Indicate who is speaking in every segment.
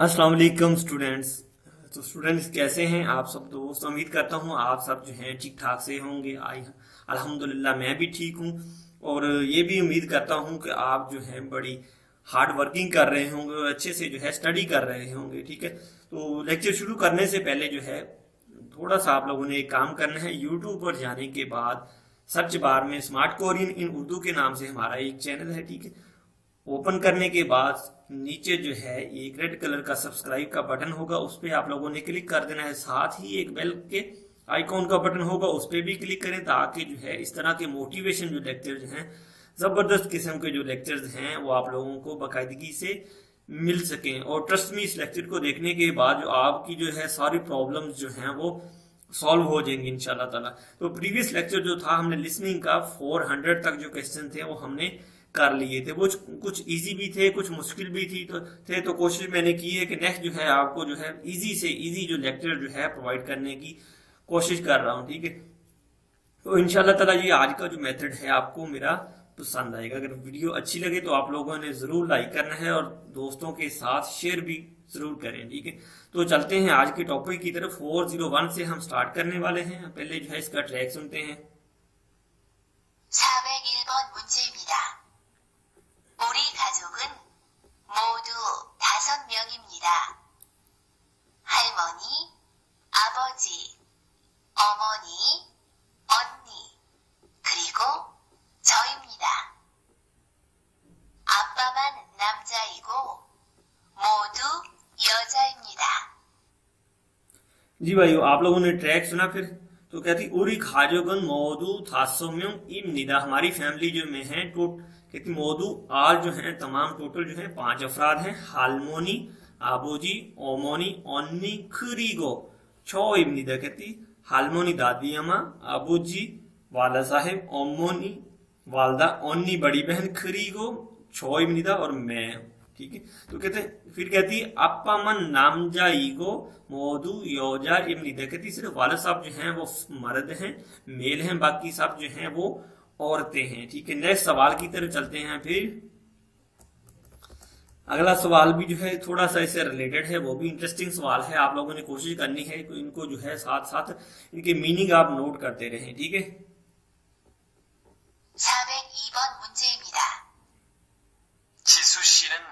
Speaker 1: अस्सलाम वालेकुम स्टूडेंट्स। तो स्टूडेंट्स कैसे हैं आप सब दोस्त। उम्मीद करता हूं आप सब जो हैं ठीक ठाक से होंगे। आई अल्हम्दुलिल्लाह मैं भी ठीक हूं। और ये भी उम्मीद करता हूं कि आप जो हैं बड़ी हार्ड वर्किंग कर रहे होंगे और अच्छे से जो है स्टडी कर रहे होंगे। ठीक है, तो लेक्चर शुरू करने से पहले जो है थोड़ा सा आप लोगों ने एक काम करना है। यूट्यूब पर जाने के बाद सर्च बार में स्मार्ट कोरियन इन उर्दू के नाम से हमारा एक चैनल है। ठीक है, ओपन करने के बाद नीचे जो है एक रेड कलर का सब्सक्राइब का बटन होगा, उस पर आप लोगों ने क्लिक कर देना है। साथ ही एक बेल के आइकॉन का बटन होगा, उस पर भी क्लिक करें ताकि जो है इस तरह के मोटिवेशन जो लेक्चर्स हैं, जबरदस्त किस्म के जो लेक्चर्स हैं वो आप लोगों को बाकायदगी से मिल सकें। और ट्रस्ट में इस लेक्चर को देखने के बाद जो आपकी जो है सारी प्रॉब्लम्स जो हैं वो सॉल्व हो जाएंगे इंशाल्लाह ताला। तो प्रीवियस लेक्चर जो था हमने लिसनिंग का 400 तक जो क्वेश्चन थे वो हमने कर लिए थे। वो कुछ इजी भी थे, कुछ मुश्किल भी तो कोशिश मैंने की है कि नेक्स्ट जो है आपको जो है इजी से इजी जो लेक्चर जो है प्रोवाइड करने की कोशिश कर रहा हूँ। ठीक है, तो इंशाल्लाह ताला ये आज का जो मेथड है आपको मेरा पसंद आएगा। अगर वीडियो अच्छी लगे तो आप लोगों ने जरूर लाइक करना है और दोस्तों के साथ शेयर भी जरूर करें। ठीक है, तो चलते हैं आज के टॉपिक की तरफ। 401 से हम स्टार्ट करने वाले हैं। पहले जो है इसका ट्रैक सुनते हैं।
Speaker 2: 401번 문제입니다. 우리 가족은 모두 5명입니다. 할머니, 아버지, 어머니, 언니, 그리고 저입니다. 아빠만 남자이고 모두 여자입니다.
Speaker 1: जी भाइयों, आप लोगों ने ट्रैक सुना। फिर तो कहती उरी खाजोगन मौदू थासोम्यम इम निदा, हमारी फैमिली जो में है तो कहती मौदू आज जो है तमाम टोटल जो है 5 अफराद हैं। हालमोनी, आबोजी, ओमोनी, ओन्नी, खरीगो, छो इम निदा। कहती हालमोनी दादी अम्मा, आबोजी वाला साहिब, ओमोनी वालदा, ओन्नी बड़ी बहन, खरीगो छो इम निदा और मैं। ठीक है, तो कहते फिर कहती अप्पा मन नामजा ईगो मौदू योजा इमनिदा। कहती सिर्फ वाले साहब जो हैं वो मर्द हैं, मेल हैं, बाकी सब जो हैं वो औरतें हैं। ठीक है, नेक्स्ट सवाल की तरफ चलते हैं। फिर अगला सवाल भी जो है थोड़ा सा इससे रिलेटेड है, वो भी इंटरेस्टिंग सवाल है। आप लोगों ने कोशिश करनी है कि इनको जो है साथ साथ इनके मीनिंग आप नोट करते रहें। ठीक है,
Speaker 2: 402번 문제입니다.
Speaker 3: 지수 씨는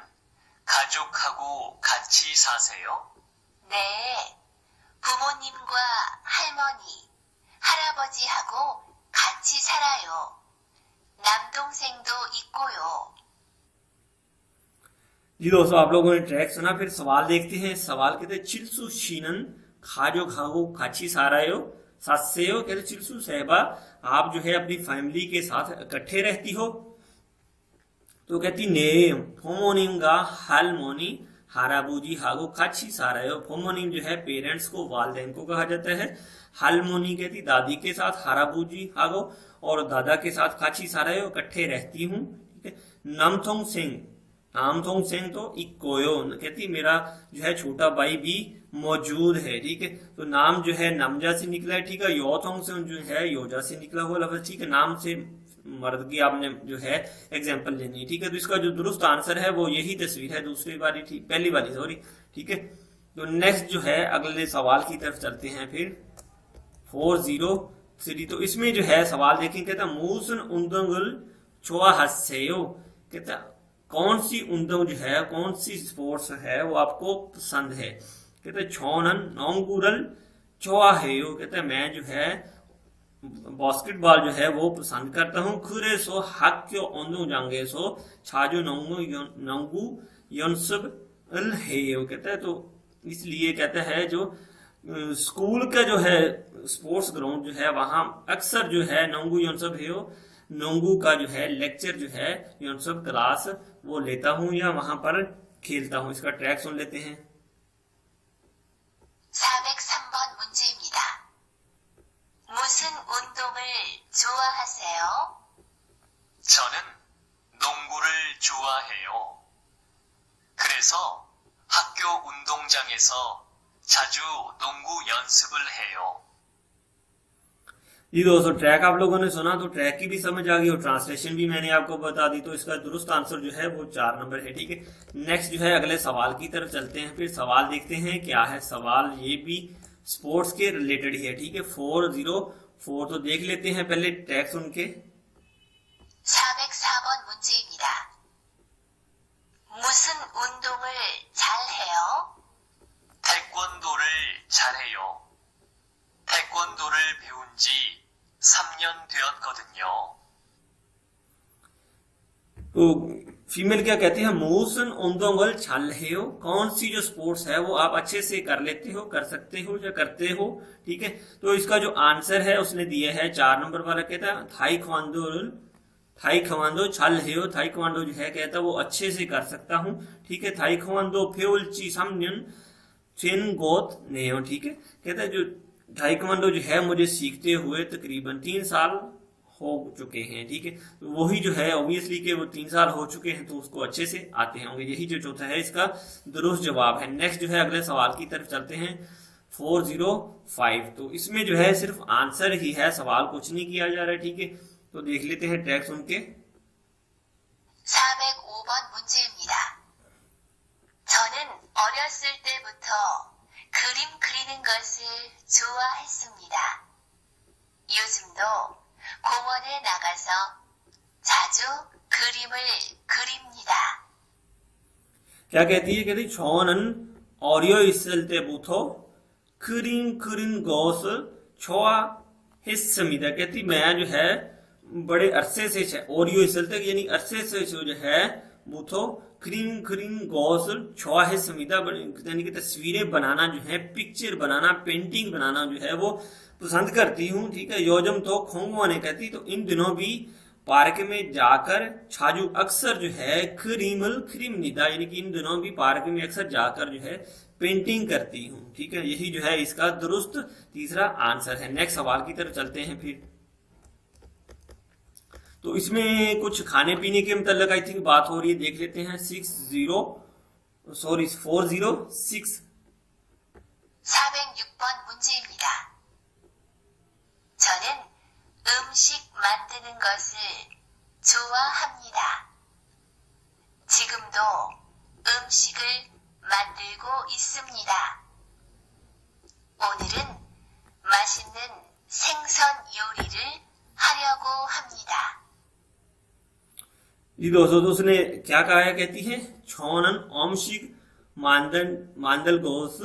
Speaker 3: 가족하고 같이 사세요?
Speaker 2: 네, 부모님과 할머니, 할아버지하고 같이 살아요. 남동생도 있고요.
Speaker 1: जी दोस्तों, आप लोगों ने ट्रैक सुना। फिर सवाल देखते हैं। सवाल कहते हैं चिल्सु शीनन खाजो खागो खाची सारायो सासेयो। कहते चिल्सु साहबा आप जो है अपनी फैमिली के साथ इकट्ठे रहती हो। तो कहती ने फोमोनिंगा हालमोनी हाराबूजी हागो खाची सारायो। फोमोनिम जो है पेरेंट्स को, वालदेन को कहा जाता है। हालमोनी कहती दादी के साथ, हाराबूजी हागो और दादा के साथ खाची सारायो इकट्ठे रहती हूँ। ठीक है, नामथोंग सिंह, नामथोंग सिंह तो इकोयो कहती मेरा जो है छोटा भाई भी मौजूद है। ठीक है, तो नाम जो है नमजा से निकला है। ठीक है, योथोंग से जो है योजा से निकला हुआ लफ्ज। ठीक है, नाम से मर्द की आपने जो है एग्जाम्पल लेनी है। ठीक है, तो इसका जो दुरुस्त आंसर है वो यही तस्वीर है, दूसरी वाली ठीक, पहली वाली सॉरी। ठीक है, तो नेक्स्ट जो है अगले सवाल की तरफ चलते हैं। फिर 403, तो इसमें जो है सवाल देखें। कहता मूसन उंदंगल छोआ हसेयो। कहता कौन सी उंदंग जो है, कौन सी स्पोर्ट्स है वो आपको पसंद है। कहते छोनन नोंगुरल छोआ है। कहते मैं जो है बास्केटबॉल जो है वो पसंद करता हूँ। खुरे सो हक क्यों ओंदू जांगे सो छाजो नंगू यंसब अल है। कहता है तो इसलिए कहता है जो स्कूल का जो है स्पोर्ट्स ग्राउंड जो है वहां अक्सर जो है नंगू यंसब है, नंगू का जो है लेक्चर जो है यंसब क्लास वो लेता हूँ या वहां पर खेलता हूँ। इसका ट्रैक सुन लेते हैं।
Speaker 2: 403번 문제입니다. 무슨 운동을 좋아하세요?
Speaker 3: 저는 농구를 좋아해요. 그래서 학교 운동장에서 자주 농구 연습을 해요.
Speaker 1: जी दोस्तों, ट्रैक आप लोगों ने सुना तो ट्रैक की भी समझ आ गई और ट्रांसलेशन भी मैंने आपको बता दी, तो इसका दुरुस्त आंसर जो है वो 4 नंबर है। ठीक है, नेक्स्ट जो है अगले सवाल की तरफ चलते हैं। फिर सवाल देखते हैं क्या है सवाल, ये भी स्पोर्ट्स के रिलेटेड ही है। ठीक है, 404 तो देख लेते हैं पहले ट्रैक सुन के।
Speaker 2: 404번 문제입니다. 무슨 운동을 잘해요?
Speaker 3: 태권도를 잘해요. 태권도를 배운 지 3년 되었거든요.
Speaker 1: तो फीमेल क्या कहती है, मोसन उंदोंगल छाल्हेयो, कौन सी जो स्पोर्ट्स है वो आप अच्छे से कर लेते हो, कर सकते हो या करते हो। ठीक है, तो इसका जो आंसर है उसने दिया है 4 नंबर वाला, कहता है थाई खवांदो छाल्हेयो, थाई खवांडो जो है कहता है वो अच्छे से कर सकता हूँ। ठीक है, थाई खवांदो फेउलची सामन्यन चेन गोत नेयो। ठीक है, कहता है जो ताइक्वांडो जो है मुझे सीखते हुए तकरीबन 3 साल हो चुके हैं। ठीक है, तो वही जो है ऑब्वियसली के वो 3 साल हो चुके हैं तो उसको अच्छे से आते होंगे। यही जो चौथा है इसका दुरुस्त जवाब है। नेक्स्ट जो है अगले सवाल की तरफ चलते हैं, 405। तो इसमें जो है सिर्फ आंसर ही है, सवाल कुछ नहीं किया जा रहा है। ठीक है, तो देख लेते हैं ट्रैक सुन के।
Speaker 2: 405번 문제입니다. 저는 어렸을 때부터 그림 그리는 것을 좋아했습니다. 요즘도 공원에 나가서 자주 그림을 그립니다.
Speaker 1: क्या कहती है, कहती छोनन ऑरियो इसलते बुथो क्रीन क्रीन गोस छोआ हिस्समिदा। कहती मैं जो है बड़े अरसे से ऑरियो इसलते यानी अरसे से जो है बुथो क्रीन क्रीन गॉस छोआ हिस्समिदा, यानी कि तस्वीरें बनाना जो है, पिक्चर बनाना, पेंटिंग बनाना जो है वो पसंद करती हूँ। ठीक है, योजम तो खोंगवा ने कहती तो इन दिनों भी पार्क में जाकर छाजू अक्सर जो है क्रीम निदा, यानी कि इन दिनों भी पार्क में अक्सर जाकर जो है पेंटिंग करती हूँ। ठीक है, यही जो है इसका दुरुस्त तीसरा आंसर है। नेक्स्ट सवाल की तरफ चलते हैं फिर। तो इसमें कुछ खाने पीने के मतलब आई थिंक बात हो रही है, देख लेते हैं। 406
Speaker 2: 406번 문제입니다. 저는 음식 만드는 것을 좋아합니다. 지금도 음식을 만들고 있습니다. 오늘은 맛있는 생선 요리를 하려고 합니다.
Speaker 1: जी दोस्तों, तो उसने क्या कहा है, कहती है छोनन ओमशिक मांदल गोस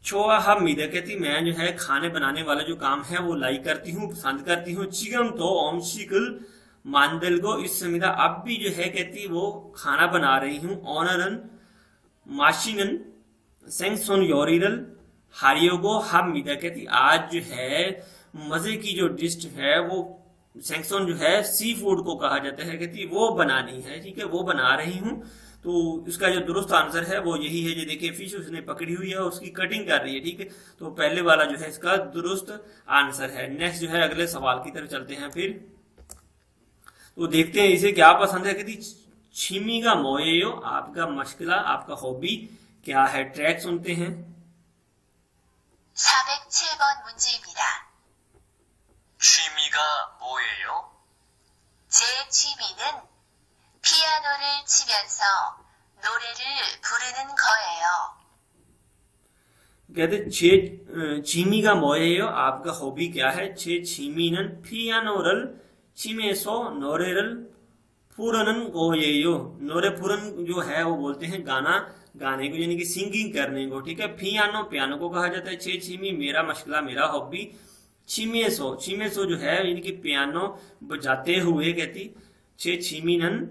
Speaker 1: छोआ हम मीदा। कहती मैं जो है खाने बनाने वाला जो काम है वो लाइक करती हूँ, पसंद करती हूँ। चिगम तो ओमशिकल मांदल गो इस समीदा, अब भी जो है कहती वो खाना बना रही हूँ। ऑनरन माशिनन सेंगसोन योरिरल हारियोगो हम मीदा। कहती आज जो है मजे की जो डिश है वो सेंक्शन जो है सी फूड को कहा जाता है, कहती वो बनानी है। ठीक है, वो बना रही हूँ। तो इसका जो दुरुस्त आंसर है वो यही है। जो देखिए फिश उसने पकड़ी हुई है, उसकी कटिंग कर रही है। ठीक है, तो पहले वाला जो है इसका दुरुस्त आंसर है। नेक्स्ट जो है अगले सवाल की तरफ चलते हैं फिर। तो देखते हैं इसे क्या पसंद है। कहती छिमी का मोयो, आपका मशगला, आपका हॉबी क्या है। ट्रैक सुनते हैं।
Speaker 2: 407번 문제입니다.
Speaker 3: 취미가 뭐예요?
Speaker 2: 제 취미는 피아노를 치면서 노래를 부르는 거예요.
Speaker 1: कहते छीमी का मोयो, आपका हॉबी क्या है। छे छीमीनन पियानोरल छिमेसो नोरेरल पूरनन गोयेयो। नोरे पूरन जो है वो बोलते हैं गाना गाने को, यानी कि सिंगिंग करने को। ठीक है, पियानो पियानो को कहा जाता है। छे छीमी मेरा मशगला, मेरा हॉबी। छिमेसो जो है यानी कि पियानो बजाते हुए। कहती छे छिमीनन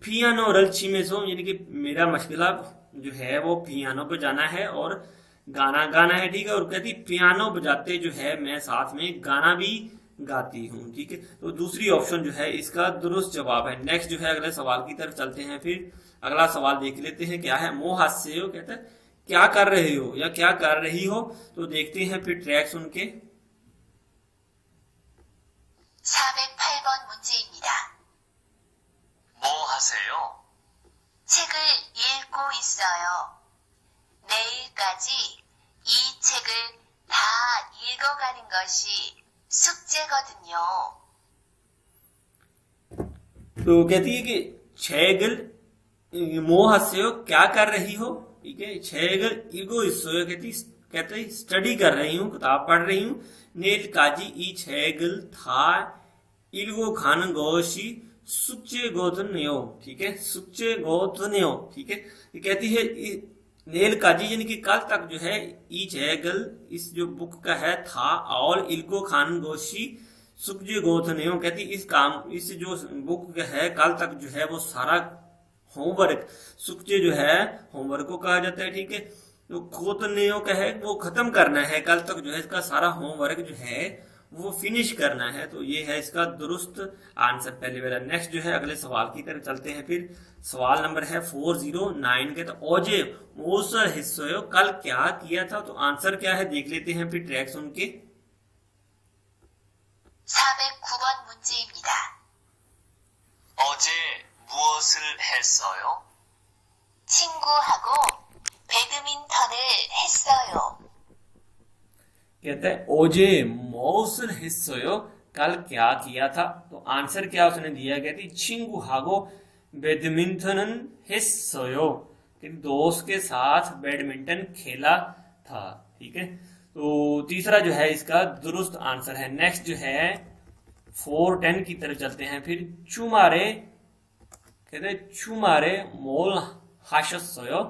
Speaker 1: पियानो रल छिमेसो, यानी कि मेरा मशगला जो है वो पियानो बजाना है और गाना गाना है। ठीक है, और कहती पियानो बजाते जो है मैं साथ में गाना भी गाती हूँ। ठीक है, तो दूसरी ऑप्शन जो है इसका दुरुस्त जवाब है। नेक्स्ट जो है अगले सवाल की तरफ चलते हैं फिर। अगला सवाल देख लेते हैं क्या है। मोह हास्य हो, कहता है क्या कर रहे हो या क्या कर रही हो। तो देखते हैं फिर ट्रैक सुन के।
Speaker 2: 408번 문제입니다.
Speaker 3: 뭐 하세요?
Speaker 2: 책을 읽고 있어요. 내일까지 이 책을 다 읽어가는 것이 숙제거든요.
Speaker 1: तो कहती है कि छेगल मोहस्यो क्या कर रही हो, ठीक है। छेगल इगो इसो कहते स्टडी कर रही हूँ, किताब पढ़ रही हूँ। नेल काजी ई छेगल था इल्गो खान गोशी सुच्चे गोतन्यो, ठीक है, सुच्चे गोतन्यो, ठीक है। ये कहती है नेल काजी यानी कि कल तक जो है ई छेगल इस जो बुक का है था और इल्गो खान गोशी सुच्चे गोतन्यो, कहती इस जो बुक है कल तक जो है वो सारा होमवर्क सुच्चे जो है होमवर्क को कहा जाता है, ठीक है। तो गोतन्यो का है वो खत्म करना है, कल तक जो है इसका सारा होमवर्क जो है वो फिनिश करना है। तो ये है इसका दुरुस्त आंसर पहले वाला। नेक्स्ट जो है अगले सवाल की तरफ चलते हैं। फिर सवाल नंबर है 409 के। तो ओजे मोसर हिस्सो कल क्या किया था, तो आंसर क्या है देख लेते हैं फिर ट्रैक सुन के।
Speaker 2: 409번 문제입니다.
Speaker 3: 어제 무엇을 했어요?
Speaker 2: 친구하고 배드민턴을 했어요.
Speaker 1: कहता है ओजे मौसर हिस्सो कल क्या किया था, तो आंसर क्या उसने दिया, कहती छिंगू हागो बैडमिंटन हिस्सो, दोस्त के साथ बैडमिंटन खेला था, ठीक है। तो तीसरा जो है इसका दुरुस्त आंसर है। नेक्स्ट जो है 410 की तरफ चलते हैं। फिर चुमारे कहते हैं चुमारे मोल हाशस्यो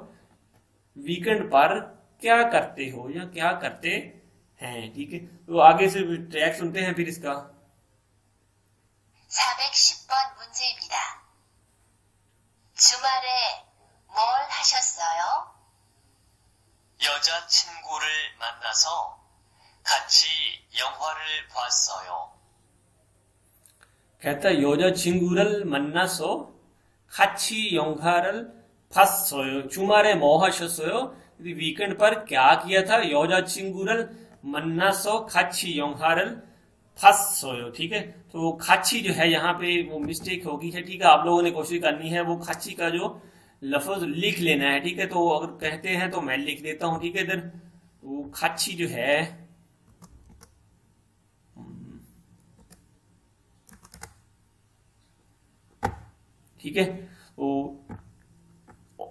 Speaker 1: वीकेंड पर क्या करते हो या क्या करते हैं, ठीक है। तो आगे से ट्रैक सुनते हैं फिर इसका।
Speaker 2: 410번 문제입니다. 주말에 뭘 하셨어요?
Speaker 3: 여자친구를 만나서 같이 영화를 봤어요.
Speaker 1: कहता है योजा चिंगुरल मन्ना सो खाची योंखारल फसोयो चुमारे मोहशसोयो, वीकेंड पर क्या किया था, योजा चिंगुरल मन्ना सो खाची योंखारल फसोयो, ठीक है। तो खाची जो है यहाँ पे वो मिस्टेक होगी है, ठीक है। आप लोगों ने कोशिश करनी है वो खाची का जो लफ्ज लिख लेना है, ठीक है। तो अगर कहते हैं तो मैं लिख देता हूं, ठीक है। इधर वो खाची जो है ठीक है, वो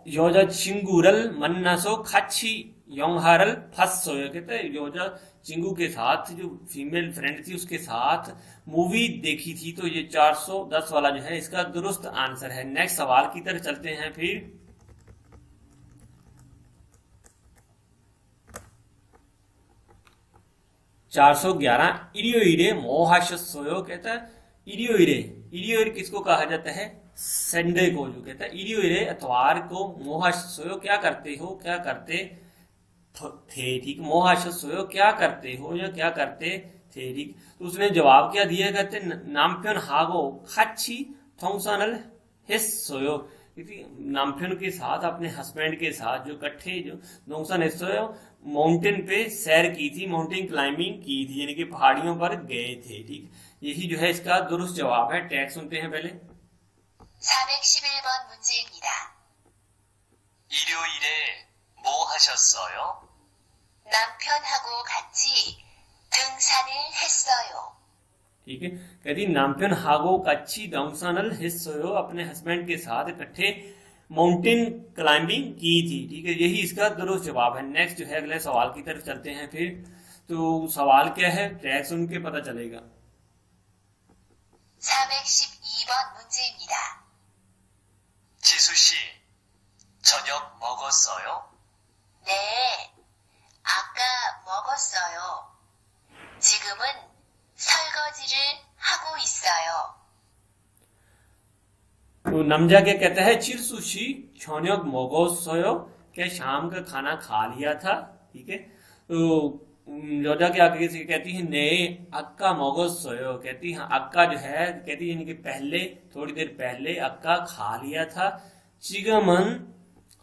Speaker 1: योजा चिंगुरल मन्नासो खाची योंहारल फसो, कहते हैं योजा चिंगू के साथ जो फीमेल फ्रेंड थी उसके साथ मूवी देखी थी। तो ये 410 वाला जो है इसका दुरुस्त आंसर है। नेक्स्ट सवाल की तरफ चलते हैं। फिर 411 इरियोइरे मोहाशस्यो, कहता है इरियोइरे किसको कहा जाता है, संडे को, जो कहता है इरियोइरे इतवार को, मोहाशस्यो क्या करते हो क्या करते थे, ठीक। मोहाशस्यो क्या करते हो या क्या करते थे, ठीक। तो उसने जवाब क्या दिया, कहते नामप्योन हागो खाची थोंगसानल हिस्सोयो, नामप्योन के साथ अपने हस्बैंड के साथ जो इकट्ठे जो दोंगसान हिस्सोयो माउंटेन पे सैर की थी, माउंटेन क्लाइंबिंग की थी, यानी कि पहाड़ियों पर गए थे, ठीक। यही जो है इसका दुरुस्त जवाब है। टैग सुनते हैं पहले।
Speaker 2: 411번 문제입니다.
Speaker 3: 일요일에 뭐 하셨어요?
Speaker 2: 남편하고 같이 등산을 했어요.
Speaker 1: ठीक है, कहती नामप्योन हागो कच्ची दोंगसानल हिस्सोयो, अपने हस्बैंड के साथ इकट्ठे माउंटेन क्लाइंबिंग की थी, ठीक है। यही इसका दुरुस्त जवाब है। नेक्स्ट जो है अगले सवाल की तरफ चलते हैं। फिर तो सवाल क्या है टैग सुन के पता चलेगा।
Speaker 2: 412번 문제입니다.
Speaker 3: 지수 씨, 저녁 먹었어요?
Speaker 2: 네, 아까 먹었어요. 지금은 설거지를 하고 있어요.
Speaker 1: तो नमजा क्या कहता है, चिरसुशी छोन्योक मोगोसोयो, क्या शाम का खाना खा लिया था, ठीक है। तो योजा के आगे से कहती है ने अक्का मोगोसोयो, कहती है अक्का जो है कहती है यानी कि पहले थोड़ी देर पहले अक्का खा लिया था। चिगमन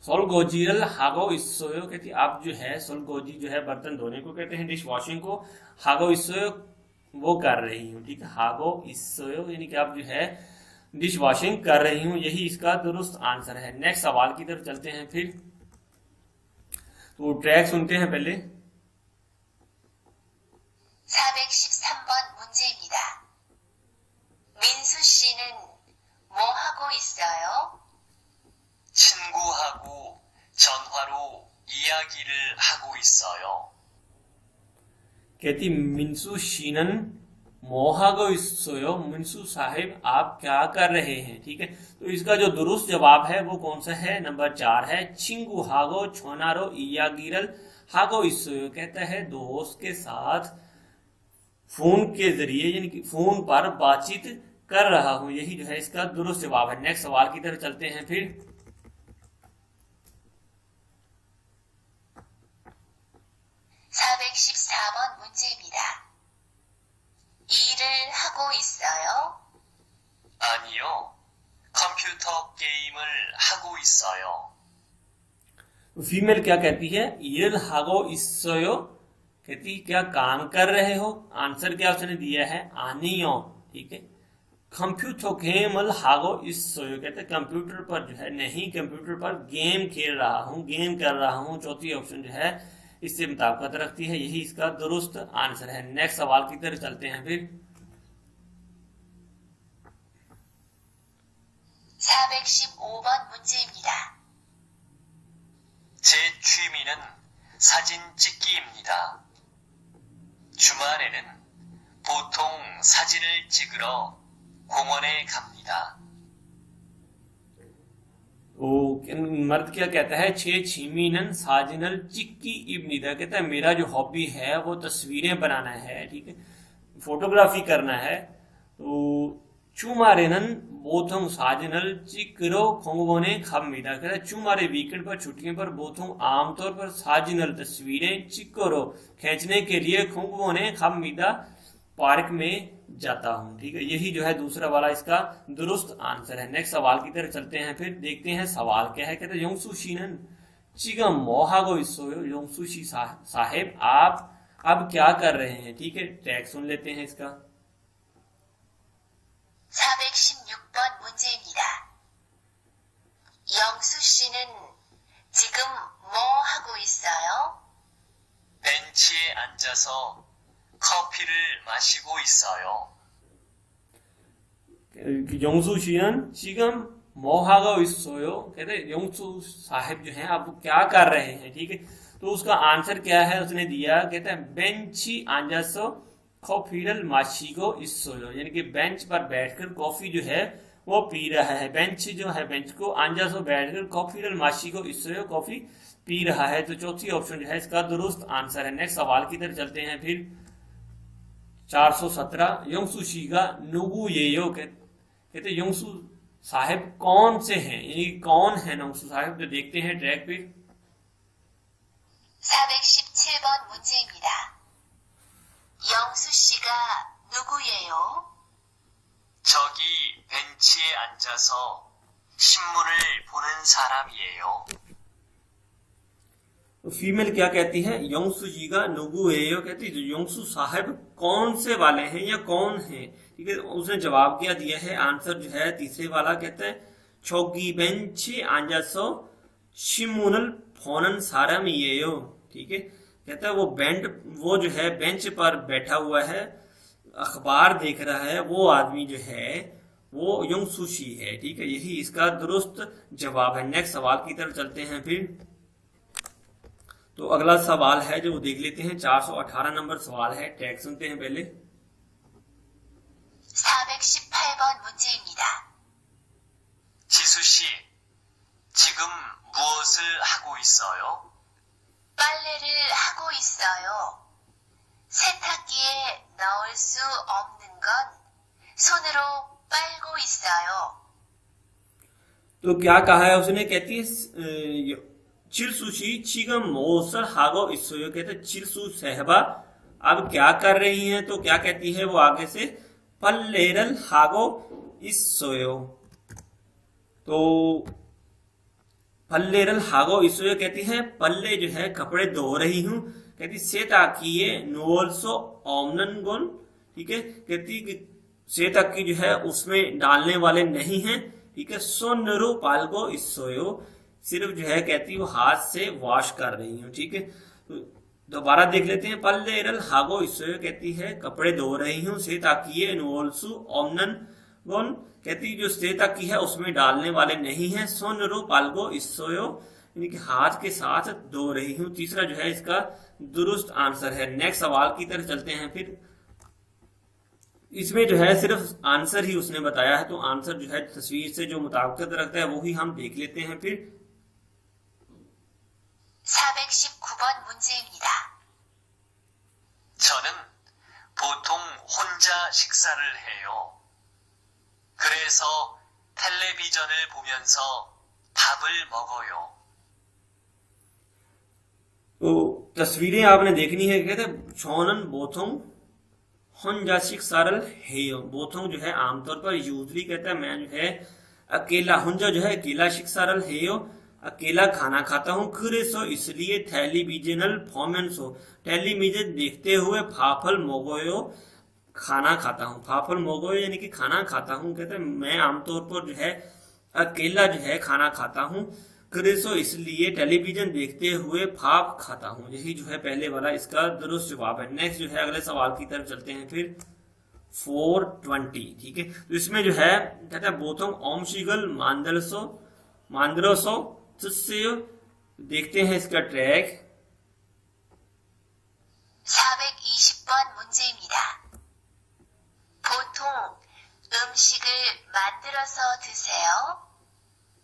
Speaker 1: सोलगोजीरल हागो इस्सोयो, कहती अब जो है सोलगोजी जो है बर्तन धोने को कहते हैं, डिश वॉशिंग को, हागो इस्सोयो वो कर रही हूँ, ठीक है। हागो इस्सोयो यानी कि अब जो है डिश वॉशिंग कर रही हूँ, यही इसका दुरुस्त आंसर है। नेक्स्ट सवाल की तरफ चलते हैं। फिर तो ट्रैक सुनते हैं पहले।
Speaker 2: 413번 문제입니다. 민수 씨는 뭐 하고 있어요?
Speaker 3: 친구하고 전화로 이야기를 하고 있어요.
Speaker 1: कहती मिंसू शीनन मोहागो इसोयो, मिंसू साहिब आप क्या कर रहे हैं। ठीक है, तो इसका जो दुरुस्त जवाब है वो कौन सा है, नंबर 4 है। चिंगू हागो छोनारो इया गिरल हागो इसोयो, कहता है दोस्त के साथ फोन के जरिए यानी कि फोन पर बातचीत कर रहा हूं, यही जो है इसका दुरुस्त जवाब है। नेक्स्ट सवाल की तरफ चलते हैं फिर।
Speaker 2: 414번 문제입니다. 일을 하고 있어요?
Speaker 3: 아니요. 컴퓨터 게임을 하고 있어요.
Speaker 1: फीमेल क्या कहती है, इरल हागो इसोयो, कहती क्या काम कर रहे हो। आंसर क्या उसने दिया है, आनियो। ठीक है, कंप्यूटर गेमल हागो इसोयो, कहते कंप्यूटर पर जो है, नहीं कंप्यूटर पर गेम खेल रहा हूँ, गेम कर रहा हूँ। चौथी ऑप्शन जो है इससे मुताबिकत रखती है, यही इसका दुरुस्त आंसर है। नेक्स्ट सवाल की तरफ चलते हैं फिर।
Speaker 2: 415번 문제입니다.
Speaker 3: 제 취미는 사진 찍기입니다. 주말에는 보통 사진을 찍으러 공원에 갑니다.
Speaker 1: मर्द क्या कहता है, छे छीमीनन साजिनल चिक्की इब्निदा, कहता है मेरा जो हॉबी है वो तस्वीरें बनाना है। ठीक है, फोटोग्राफी करना है। तो चुमारेनन बोथों साजिनल चिकरो खोंगवोने खमीदा, कहता है चुमारे वीकेंड पर, छुट्टियों पर, बोथों आमतौर पर, साजिनल तस्वीरें, चिकरो खींचने के लिए, खोंगवोने खमीदा पार्क में जाता हूं। ठीक है, यही जो है दूसरा वाला इसका दुरुस्त आंसर है। नेक्स्ट सवाल की तरफ चलते हैं फिर, देखते हैं सवाल क्या है। कहते हैं योंगसु शीनन चिगम मोहागो इसोयो, योंगसु शी साहेब आप अब क्या कर रहे हैं। ठीक है, टैग सुन लेते हैं इसका।
Speaker 2: 416번 문제입니다. 영수 씨는 지금 뭐 하고 있어요?
Speaker 3: 벤치에 앉아서 커피를 마시고 있어요.
Speaker 1: योंगसु शीनन चिगम मोहागो इसोयो, कहते हैं योंगसु साहिब जो हैं आप क्या कर रहे हैं। ठीक है, तो उसका आंसर क्या है उसने दिया, कहते हैं बेंची आंजासो कॉफीरल माशीगो इसोयो, यानी कि बेंच पर बैठकर कॉफी जो है वो पी रहा है। बेंच जो है, बेंच को आंजासो बैठकर कॉफीरल माशीगो इसोयो, कॉफी पी रहा है। तो चौथी ऑप्शन जो है इसका दुरुस्त आंसर है। नेक्स्ट सवाल की तरफ चलते हैं फिर। 417 योंगसु शीगा नुगु येयो, कहते योंगसु साहिब कौन से हैं, यानी कौन है योंगसु साहिब। तो देखते हैं ट्रैक पे।
Speaker 2: 417번 문제입니다. 영수 씨가 누구예요?
Speaker 3: 저기 벤치에 앉아서 신문을 보는 사람이에요.
Speaker 1: तो फीमेल क्या कहती है, योंगसु जी का नुगु एयो, कहती है योंगसु साहिब कौन से वाले हैं या कौन है। ठीक है, उसने जवाब क्या दिया है, आंसर जो है तीसरे वाला, कहते हैं छोगी बेंची आंजासो शिमुनल फोनन सारम येयो। ठीक है, कहता है वो जो है बेंच पर बैठा हुआ है, अखबार देख रहा है, वो आदमी जो है वो योंगसु शी है। ठीक है, यही इसका दुरुस्त जवाब है। नेक्स्ट सवाल की तरफ चलते हैं फिर। तो अगला सवाल है जो देख लेते हैं, 418 नंबर सवाल है। टैग सुनते हैं पहले।
Speaker 2: 418번 문제입니다.
Speaker 3: 지수 씨, 지금 무엇을 하고 있어요?
Speaker 2: 빨래를 하고 있어요. 세탁기에 넣을 수 없는 건 손으로 빨고 있어요.
Speaker 1: तो क्या कहा है उसने, कहती है चिलसुशी चिगम मोसर हागो इसोयो, कहते चिलसु सहबा अब क्या कर रही हैं। तो क्या कहती है वो आगे से, पल्लेरल हागो इसोयो। तो पल्लेरल हागो इसोयो कहती है पल्ले जो है कपड़े धो रही हूं। कहती सेताकिए नोल्सो ओमनन गोन, ठीक है, कहती सेताकी जो है उसमें डालने वाले नहीं हैं। ठीक है, सोनरो पालगो इसोयो, सिर्फ जो है कहती वो हाथ से वॉश कर रही हूँ। ठीक है, तो दोबारा देख लेते हैं। पल्लेरल हागो इसोयो कहती है कपड़े धो रही हूँ। से ताकिए नोल्सु ओमनन गोन कहती जो से ताकी है उसमें डालने वाले नहीं है। सोनरो पालगो इसोयो यानी कि हाथ के साथ धो रही हूँ। तीसरा जो है इसका दुरुस्त आंसर है। नेक्स्ट सवाल की तरफ चलते हैं। फिर इसमें जो है सिर्फ आंसर ही उसने बताया है, तो आंसर जो है तस्वीर से जो मुताबिकत रखता है वही हम देख लेते हैं। फिर
Speaker 2: 419번 문제입니다.
Speaker 3: 저는 보통 혼자 식사를 해요. 그래서 텔레비전을 보면서 밥을 먹어요.
Speaker 1: तो तस्वीरें आपने देखनी है। कहते छोनन बोथोंग हुंजाशिक सारल हेयो। बोथोंग जो है आमतौर पर यूजली कहता है मैं जो है अकेला, हुंजा जो है अकेला, शिक सारल हेयो अकेला खाना खाता हूँ। खुरेसो इसलिए टेलीविजनल फॉर्मेंसो टेलीविजन देखते हुए फाफल मोगोयो खाना खाता हूँ। फाफल मोगोयो यानी कि खाना खाता हूँ। कहते हैं मैं आमतौर पर जो है अकेला जो है खाना खाता हूँ। क्रिसो इसलिए टेलीविजन देखते हुए फाफ खाता हूँ। यही जो है पहले वाला इसका दुरुस्त जवाब है। नेक्स्ट जो है अगले सवाल की तरफ चलते हैं। फिर 420 ठीक है। तो इसमें जो है कहता है बोथोंग ओमशिगल मांदरसो तुस्सेयो। देखते हैं इसका ट्रैक।
Speaker 2: 420번 문제입니다. 보통 음식을 만들어서 드세요?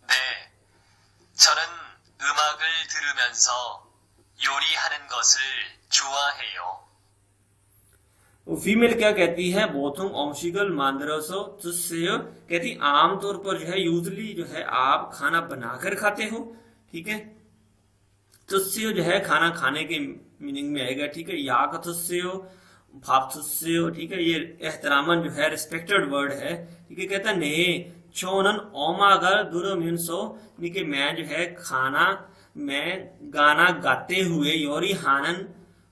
Speaker 3: 네, 저는 음악을 들으면서 요리하는 것을 좋아해요.
Speaker 1: फीमेल क्या कहती है? बोथोंग ओमशिगल मांदरसो तुस्सेयो कहती आमतौर पर जो है यूजली जो है आप खाना बनाकर खाते हो। ठीक है, तुस्सेयो जो है खाना खाने के मीनिंग में आएगा। ठीक है, या का तुस्सेयो भाप तुस्सेयो। ठीक है, ये एहतरामन जो है रिस्पेक्टेड वर्ड है। ठीक है, कहता ने छोनन ओमागर दुरमिनसो यानी कि मैं जो है खाना मैं गाना गाते हुए योरी हानन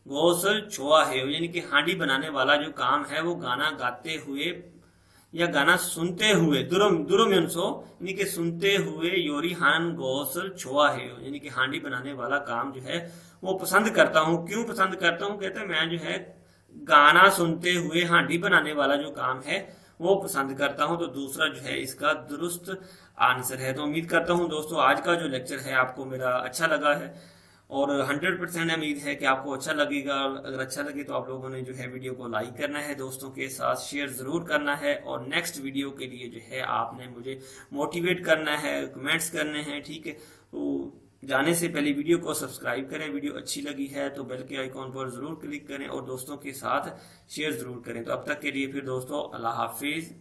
Speaker 1: गोसल छोआ है यानी कि हांडी बनाने वाला जो काम है वो गाना गाते हुए या गाना सुनते हुए दुरमिनसो यानी कि सुनते हुए योरी हान गोसल छोआ है यानी कि हांडी बनाने वाला काम जो है वो पसंद करता हूँ। क्यों पसंद करता हूँ? कहते हैं मैं जो है गाना सुनते हुए हांडी बनाने वाला जो काम है वो पसंद करता हूं। तो दूसरा जो है इसका दुरुस्त आंसर है। तो उम्मीद करता हूं दोस्तों आज का जो लेक्चर है आपको मेरा अच्छा लगा है और 100% उम्मीद है कि आपको अच्छा लगेगा। अगर अच्छा लगे तो आप लोगों ने जो है वीडियो को लाइक करना है, दोस्तों के साथ शेयर जरूर करना है और नेक्स्ट वीडियो के लिए जो है आपने मुझे मोटिवेट करना है, कमेंट्स करने हैं। ठीक है, तो जाने से पहले वीडियो को सब्सक्राइब करें। वीडियो अच्छी लगी है तो बेल के आइकॉन पर जरूर क्लिक करें और दोस्तों के साथ शेयर जरूर करें। तो अब तक के लिए फिर दोस्तों अल्लाह हाफिज।